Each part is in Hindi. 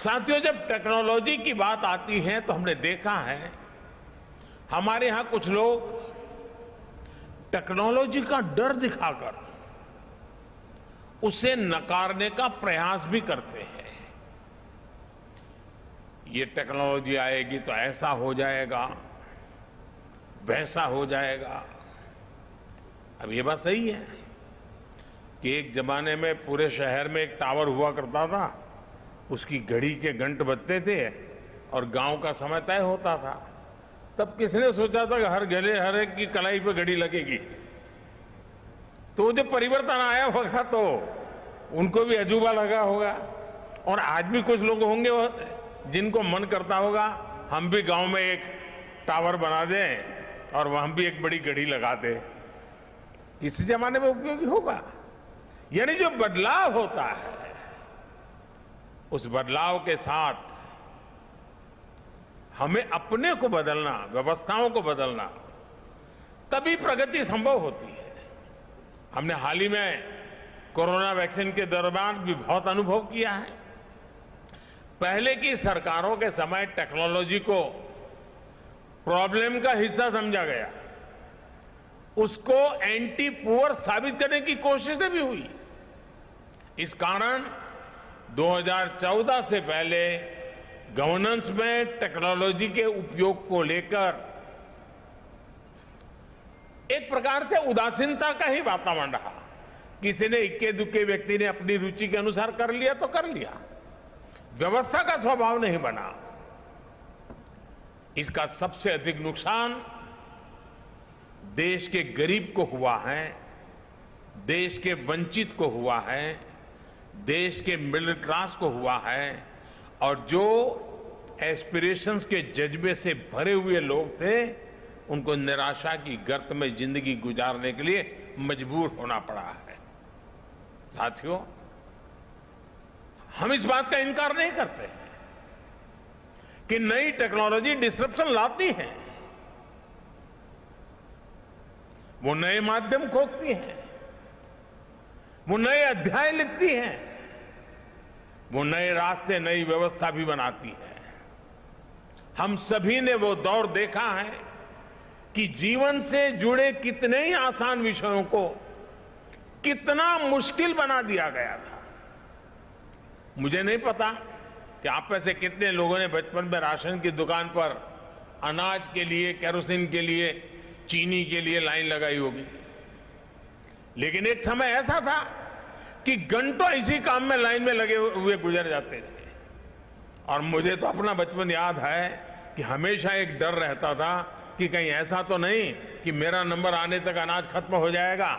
साथियों, जब टेक्नोलॉजी की बात आती है तो हमने देखा है हमारे यहां कुछ लोग टेक्नोलॉजी का डर दिखाकर उसे नकारने का प्रयास भी करते हैं। ये टेक्नोलॉजी आएगी तो ऐसा हो जाएगा, वैसा हो जाएगा। अब ये बात सही है कि एक जमाने में पूरे शहर में एक टावर हुआ करता था, उसकी घड़ी के घंट बजते थे और गांव का समय तय होता था। तब किसने सोचा था कि हर गले हर एक की कलाई पे घड़ी लगेगी? तो जो परिवर्तन आया होगा तो उनको भी अजूबा लगा होगा। और आज भी कुछ लोग होंगे जिनको मन करता होगा हम भी गांव में एक टावर बना दें और वहां भी एक बड़ी घड़ी लगा दें। किसी जमाने में उपयोगी होगा। यानी जो बदलाव होता है उस बदलाव के साथ हमें अपने को बदलना, व्यवस्थाओं को बदलना, तभी प्रगति संभव होती है। हमने हाल ही में कोरोना वैक्सीन के दौरान भी बहुत अनुभव किया है। पहले की सरकारों के समय टेक्नोलॉजी को प्रॉब्लम का हिस्सा समझा गया, उसको एंटी पुअर साबित करने की कोशिशें भी हुई। इस कारण 2014 से पहले गवर्नेंस में टेक्नोलॉजी के उपयोग को लेकर एक प्रकार से उदासीनता का ही वातावरण रहा। किसी ने इक्के दुक्के व्यक्ति ने अपनी रुचि के अनुसार कर लिया तो कर लिया, व्यवस्था का स्वभाव नहीं बना। इसका सबसे अधिक नुकसान देश के गरीब को हुआ है, देश के वंचित को हुआ है, देश के मिडिल क्लास को हुआ है और जो एस्पिरेशंस के जज्बे से भरे हुए लोग थे उनको निराशा की गर्त में जिंदगी गुजारने के लिए मजबूर होना पड़ा है। साथियों, हम इस बात का इनकार नहीं करते कि नई टेक्नोलॉजी डिस्ट्रप्शन लाती है। वो नए माध्यम खोजती है, वो नए अध्याय लिखती है, वो नए रास्ते, नई व्यवस्था भी बनाती है। हम सभी ने वो दौर देखा है कि जीवन से जुड़े कितने ही आसान विषयों को कितना मुश्किल बना दिया गया था। मुझे नहीं पता कि आप में से कितने लोगों ने बचपन में राशन की दुकान पर अनाज के लिए, केरोसिन के लिए, चीनी के लिए लाइन लगाई होगी। लेकिन एक समय ऐसा था कि घंटों इसी काम में लाइन में लगे हुए गुजर जाते थे। और मुझे तो अपना बचपन याद है कि हमेशा एक डर रहता था कि कहीं ऐसा तो नहीं कि मेरा नंबर आने तक अनाज खत्म हो जाएगा,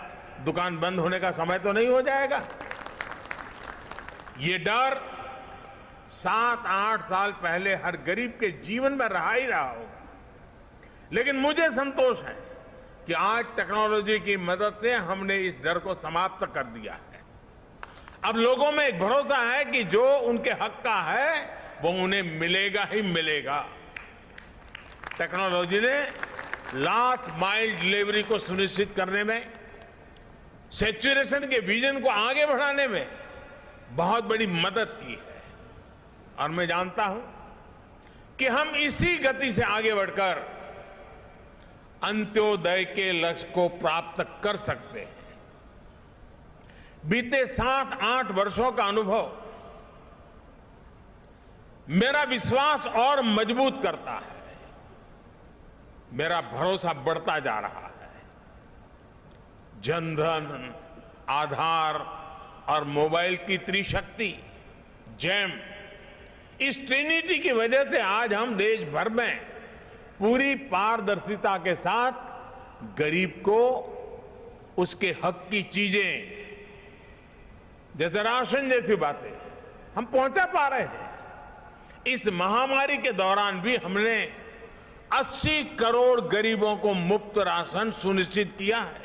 दुकान बंद होने का समय तो नहीं हो जाएगा। ये डर 7-8 साल पहले हर गरीब के जीवन में रहा ही रहा होगा। लेकिन मुझे संतोष है कि आज टेक्नोलॉजी की मदद से हमने इस डर को समाप्त कर दिया है। अब लोगों में एक भरोसा है कि जो उनके हक का है वो उन्हें मिलेगा ही मिलेगा। टेक्नोलॉजी ने लास्ट माइल डिलीवरी को सुनिश्चित करने में, सैचुरेशन के विजन को आगे बढ़ाने में बहुत बड़ी मदद की है। और मैं जानता हूं कि हम इसी गति से आगे बढ़कर अंत्योदय के लक्ष्य को प्राप्त कर सकते हैं। बीते 7-8 वर्षों का अनुभव मेरा विश्वास और मजबूत करता है, मेरा भरोसा बढ़ता जा रहा है। जनधन, आधार और मोबाइल की त्रिशक्ति, जैम, इस ट्रिनिटी की वजह से आज हम देश भर में पूरी पारदर्शिता के साथ गरीब को उसके हक की चीजें, जैसे राशन जैसी बातें, हम पहुंचा पा रहे हैं। इस महामारी के दौरान भी हमने 80 करोड़ गरीबों को मुफ्त राशन सुनिश्चित किया है।